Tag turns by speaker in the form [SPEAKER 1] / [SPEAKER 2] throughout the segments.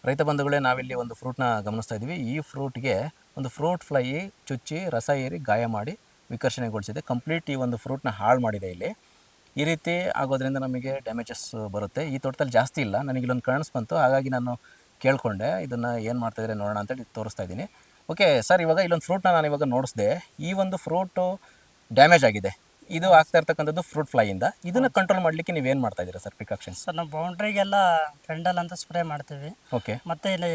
[SPEAKER 1] ರೈತ ಬಂಧುಗಳೇ, ನಾವಿಲ್ಲಿ ಒಂದು ಫ್ರೂಟ್ನ ಗಮನಿಸ್ತಾ ಇದ್ದೀವಿ. ಈ ಫ್ರೂಟ್ಗೆ ಒಂದು ಫ್ರೂಟ್ ಫ್ಲೈ ಚುಚ್ಚಿ ರಸ ಏರಿ ಗಾಯ ಮಾಡಿ ವಿಕರ್ಷಣೆಗೊಳಿಸಿದೆ. ಕಂಪ್ಲೀಟ್ ಈ ಒಂದು ಫ್ರೂಟ್ನ ಹಾಳು ಮಾಡಿದೆ. ಇಲ್ಲಿ ಈ ರೀತಿ ಆಗೋದ್ರಿಂದ ನಮಗೆ ಡ್ಯಾಮೇಜಸ್ ಬರುತ್ತೆ. ಈ ತೋಟದಲ್ಲಿ ಜಾಸ್ತಿ ಇಲ್ಲ, ನನಗೆ ಇಲ್ಲೊಂದು ಕಾಣಿಸ್ಬಂತು, ಹಾಗಾಗಿ ನಾನು ಕೇಳಿಕೊಂಡೆ ಇದನ್ನು ಏನು ಮಾಡ್ತಾಯಿದ್ರೆ ನೋಡೋಣ ಅಂತೇಳಿ ತೋರಿಸ್ತಾ ಇದ್ದೀನಿ. ಓಕೆ ಸರ್, ಇವಾಗ ಇಲ್ಲೊಂದು ಫ್ರೂಟ್ನ ನಾನು ಇವಾಗ ನೋಡಿಸ್ದೆ. ಈ ಒಂದು ಫ್ರೂಟು ಡ್ಯಾಮೇಜ್ ಆಗಿದೆ. ಇದು ಆಗ್ತಾ ಇರ್ತಕ್ಕಂಥದ್ದು ಫ್ರೂಟ್ ಫ್ಲೈಯಿಂದ. ಇದನ್ನು ಕಂಟ್ರೋಲ್ ಮಾಡಲಿಕ್ಕೆ ನೀವೇನು ಮಾಡ್ತಾ ಇದ್ದೀರಾ ಸರ್ ಪ್ರಿಕಾಕ್ಷನ್ಸ್?
[SPEAKER 2] ಸರ್ ನಾವು ಬೌಂಡ್ರಿಗೆಲ್ಲ ಫೆಂಡಲ್ ಅಂತ ಸ್ಪ್ರೇ ಮಾಡ್ತೀವಿ.
[SPEAKER 1] ಓಕೆ
[SPEAKER 2] ಮತ್ತು ಇಲ್ಲಿ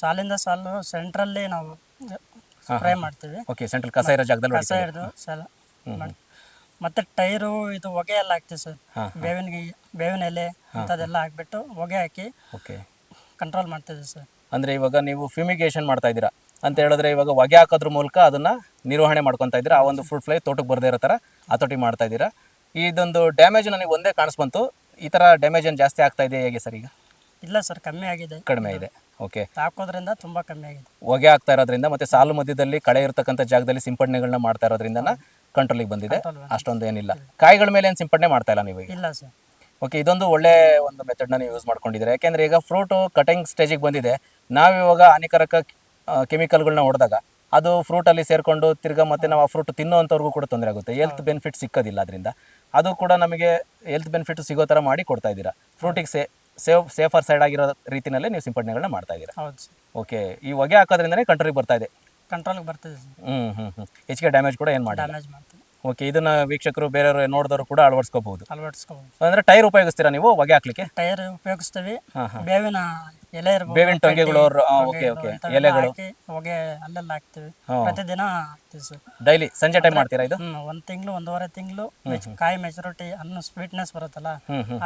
[SPEAKER 2] ಸಾಲಿಂದ ಸಾಲು ಸೆಂಟ್ರಲ್ಲಿ ನಾವು ಸ್ಪ್ರೇ ಮಾಡ್ತೀವಿ.
[SPEAKER 1] ಓಕೆ, ಸೆಂಟ್ರಲ್ ಕಸ ಇರೋ ಜಾಗದಲ್ಲಿ
[SPEAKER 2] ಕಸ ಹಿಡಿದು ಮತ್ತು ಟೈರು ಇದು ಹೊಗೆ ಎಲ್ಲ ಹಾಕ್ತೀವಿ ಸರ್. ಬೇವಿನ ಎಲೆ ಇಂಥದ್ದೆಲ್ಲ ಹಾಕ್ಬಿಟ್ಟು ಹೊಗೆ ಹಾಕಿ
[SPEAKER 1] ಓಕೆ
[SPEAKER 2] ಕಂಟ್ರೋಲ್ ಮಾಡ್ತಿದ್ದೀವಿ ಸರ್.
[SPEAKER 1] ಅಂದರೆ ಇವಾಗ ನೀವು ಫ್ಯೂಮಿಗೇಷನ್ ಮಾಡ್ತಾ ಇದ್ದೀರಾ ಅಂತ ಹೇಳಿದ್ರೆ, ಇವಾಗ ಹೊಗೆ ಹಾಕೋದ್ರ ಮೂಲಕ ಅದನ್ನು ನಿರ್ವಹಣೆ ಮಾಡ್ಕೊತಾ ಇದ್ದೀರಾ. ಆ ಒಂದು ಫ್ರೂಟ್ ಫ್ಲೈ ತೋಟಕ್ಕೆ ಬರದೇ ಇರೋ ಥರ ಹತೋಟಿ ಮಾಡ್ತಾ ಇದ್ದೀರಾ. ಇದೊಂದು ಡ್ಯಾಮೇಜ್ ನನಗೆ ಒಂದೇ ಕಾಣಿಸ್ಬಂತು. ಈ ಥರ ಡ್ಯಾಮೇಜ್ ಏನು ಜಾಸ್ತಿ ಆಗ್ತಾ ಇದೆ ಹೇಗೆ ಸರ್? ಈಗ
[SPEAKER 2] ಇಲ್ಲ ಸರ್, ಕಮ್ಮಿ ಆಗಿದೆ,
[SPEAKER 1] ಕಡಿಮೆ ಇದೆ. ಓಕೆ,
[SPEAKER 2] ಹಾಕೋದ್ರಿಂದ ತುಂಬ ಕಮ್ಮಿ ಆಗಿದೆ.
[SPEAKER 1] ಹೊಗೆ ಆಗ್ತಾ ಇರೋದ್ರಿಂದ ಮತ್ತು ಸಾಲು ಮಧ್ಯದಲ್ಲಿ ಕಳೆ ಇರತಕ್ಕಂಥ ಜಾಗದಲ್ಲಿ ಸಿಂಪಡಣೆಗಳನ್ನ ಮಾಡ್ತಾ ಇರೋದ್ರಿಂದ ಕಂಟ್ರೋಲಿಗೆ ಬಂದಿದೆ. ಅಷ್ಟೊಂದು ಏನಿಲ್ಲ. ಕಾಯಿಗಳ ಮೇಲೆ ಏನು ಸಿಂಪಡಣೆ ಮಾಡ್ತಾ ಇಲ್ಲ ನೀವು?
[SPEAKER 2] ಇಲ್ಲ ಸರ್.
[SPEAKER 1] ಓಕೆ, ಇದೊಂದು ಒಳ್ಳೆ ಒಂದು ಮೆಥಡ್ನ ನೀವು ಯೂಸ್ ಮಾಡ್ಕೊಂಡಿದ್ದೀರಾ. ಯಾಕೆಂದರೆ ಈಗ ಫ್ರೂಟು ಕಟಿಂಗ್ ಸ್ಟೇಜಿಗೆ ಬಂದಿದೆ. ನಾವಿವಾಗ ಹಾನಿಕಾರಕ ಕೆಮಿಕಲ್ಗಳನ್ನ ಹೊಡೆದಾಗ ಅದು ಫ್ರೂಟಲ್ಲಿ ಸೇರಿಕೊಂಡು ತಿರ್ಗಾ ಮತ್ತೆ ನಾವು ಆ ಫ್ರೂಟ್ ತಿನ್ನೋವಂಥವ್ರಿಗೂ ಕೂಡ ತೊಂದರೆ ಆಗುತ್ತೆ. ಹೆಲ್ತ್ ಬೆನಿಫಿಟ್ ಸಿಕ್ಕೋದಿಲ್ಲ ಅದರಿಂದ. ಅದು ಕೂಡ ನಮಗೆ ಹೆಲ್ತ್ ಬೆನಿಫಿಟ್ ಸಿಗೋ ಥರ ಮಾಡಿ ಕೊಡ್ತಾ ಇದ್ದೀರಾ. ಫ್ರೂಟಿಗೆ ಸೇಫರ್ ಸೈಡ್ ಆಗಿರೋ ರೀತಿಯಲ್ಲೇ ನೀವು ಸಿಂಪಡಣೆಗಳನ್ನ ಮಾಡ್ತಾ ಇದ್ದೀರಾ.
[SPEAKER 2] ಹೌದು ಸರ್.
[SPEAKER 1] ಓಕೆ, ಈ ಹೊಗೆ ಹಾಕೋದ್ರಿಂದನೇ ಕಂಟ್ರೋಲಿಗೆ ಬರ್ತಾ ಇದೆ.
[SPEAKER 2] ಕಂಟ್ರೋಲ್ಗೆ ಬರ್ತದೆ ಸರ್.
[SPEAKER 1] ಹೆಚ್ಚಿಗೆ ಡ್ಯಾಮೇಜ್ ಕೂಡ ಏನು ಮಾಡಿಲ್ಲ.
[SPEAKER 2] ಡ್ಯಾಮೇಜ್ ಮಾಡ್ತೀವಿ.
[SPEAKER 1] ಓಕೆ, ಇದನ್ನ ವೀಕ್ಷಕರು ಬೇರೆಯವರು ನೋಡಿದವರು ಕೂಡ ಅಳವಡಿಸ್ಕೋಬಹುದು.
[SPEAKER 2] ಅಳವಡಿಸ್ಕೋಬೋದು.
[SPEAKER 1] ಅಂದ್ರೆ ಟೈರ್ ಉಪಯೋಗಿಸ್ತೀರಾ ನೀವು ಹೊಗೆ ಹಾಕ್ಲಿಕ್ಕೆ?
[SPEAKER 2] ಟೈರ್ ಉಪಯೋಗಿಸ್ತೀವಿ. ಬೇವಿನ ಎಲೆ ಇರ್ಬೋದು,
[SPEAKER 1] ಬೇವಿನ ಟೊಂಗೆಗಳು, ಓಕೆ ಓಕೆ, ಎಲೆಗಳು
[SPEAKER 2] ಹೊಗೆ ಅಲ್ಲೆಲ್ಲ ಹಾಕ್ತಿವಿ. ಪ್ರತಿದಿನ ಹಾಕ್ತಿವಿ ಸರ್.
[SPEAKER 1] ಡೈಲಿ ಸಂಜೆ ಟೈಮ್ ಮಾಡ್ತೀರಾ ಇದು?
[SPEAKER 2] 1 ತಿಂಗಳು 1.5 ತಿಂಗಳು ಕಾಯಿ ಮೆಚುರಿಟಿ ಅನ್ನೋ ಸ್ವೀಟ್ನೆಸ್ ಬರುತ್ತಲ್ಲ,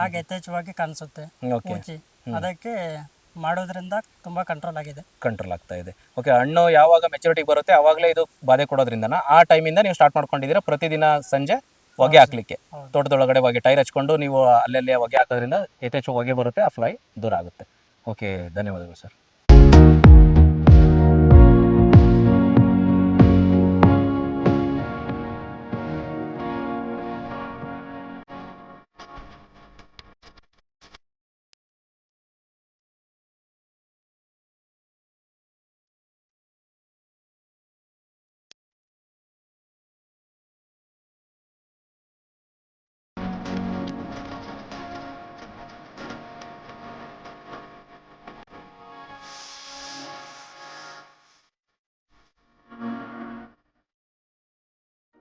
[SPEAKER 2] ಹಾಗೆ ಯಥೇಚ್ಛವಾಗಿ ಕಾಣಿಸುತ್ತೆ ಕೂಚಿ. ಅದಕ್ಕೆ ಮಾಡೋದ್ರಿಂದ ತುಂಬಾ ಕಂಟ್ರೋಲ್ ಆಗಿದೆ.
[SPEAKER 1] ಕಂಟ್ರೋಲ್ ಆಗ್ತಾ ಇದೆ. ಓಕೆ, ಹಣ್ಣು ಯಾವಾಗ ಮೆಚುರಿಟಿಗೆ ಬರುತ್ತೆ ಆವಾಗಲೇ ಇದು ಬಾಧೆ ಕೊಡೋದ್ರಿಂದ ಆ ಟೈಮಿಂದ ನೀವು ಸ್ಟಾರ್ಟ್ ಮಾಡ್ಕೊಂಡಿದ್ದೀರಾ ಪ್ರತಿದಿನ ಸಂಜೆ ಹೊಗೆ ಹಾಕ್ಲಿಕ್ಕೆ. ತೋಟದೊಳಗಡೆ ಹೊಗೆ ಟೈರ್ ಹಚ್ಕೊಂಡು ನೀವು ಅಲ್ಲಲ್ಲೇ ಹೊಗೆ ಹಾಕೋದ್ರಿಂದ ಯಥೇಚ್ಛ ಹೊಗೆ ಬರುತ್ತೆ, ಆ ಫ್ಲೈ ದೂರ ಆಗುತ್ತೆ. ಓಕೆ, ಧನ್ಯವಾದಗಳು ಸರ್.